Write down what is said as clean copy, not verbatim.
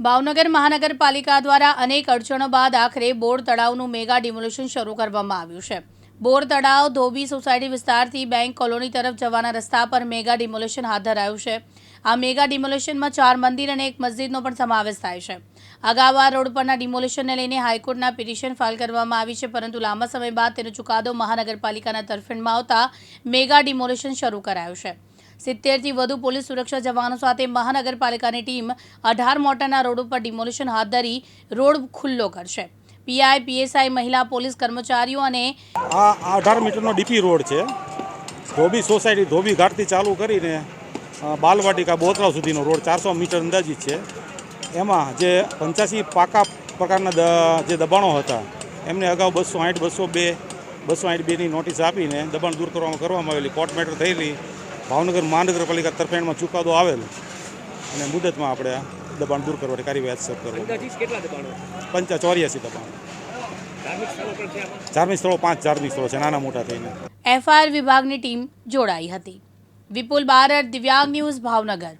ભાવનગર મહાનગરપાલિકા દ્વારા અનેક અડચણો બાદ આખરે બોર તળાવનું મેગા ડિમોલિશન શરૂ કરવામાં આવ્યું છે। બોર તળાવ ધોબી સોસાયટી વિસ્તારથી બેંક કોલોની તરફ જવાના રસ્તા પર મેગા ડિમોલિશન હાથ ધરાયું છે। આ મેગા ડિમોલિશનમાં 4 મંદિર અને એક મસ્જિદનો પણ સમાવેશ થાય છે। અગાઉ આ રોડ પરના ડિમોલિશનને લઈને હાઈકોર્ટના પિટિશન ફાઇલ કરવામાં આવી છે, પરંતુ લાંબા સમય બાદ તેનો ચુકાદો મહાનગરપાલિકાના તરફેણમાં આવતા મેગા ડિમોલિશન શરૂ કરાયું છે। 70થી વધુ પોલીસ સુરક્ષા જવાનો સાથે મહાનગરપાલિકાની ટીમ 18 મોટરના રોડ ઉપર ડિમોલિશન હાથ ધરી રોડ ખુલ્લો કરશે। પીઆઈ, પીએસઆઈ, મહિલા પોલીસ કર્મચારીઓ અને આ 18 મીટરનો ડીપી રોડ છે। ધોબી સોસાયટી ધોબી ઘાટથી ચાલુ કરીને બાલવાટિકા બોતરાવ સુધીનો રોડ 400 મીટર અંદાજિત છે। એમાં જે 85 પાકા પ્રકારના જે દબાણો હતા એમને અગાઉ 208, 202ની નોટિસ આપીને દબાણ દૂર કરવામાં આવેલી કોર્ટ મેટર થયેલી ભાવનગર મહાનગરપાલિકા તરફેણમાં ચુકાદો આવેલ અને મુદતમાં આપણે દબાણ દૂર કરવાની કાર્યવાહી શરૂ કરવી। 84 દબાણ ધાર્મિક સ્થળો 5 ધાર્મિક સ્થળો છે નાના મોટા થઈને। એફઆઈઆર વિભાગની ટીમ જોડાઈ હતી। વિપુલ બારડ, દિવ્યાંગ ન્યૂઝ, ભાવનગર।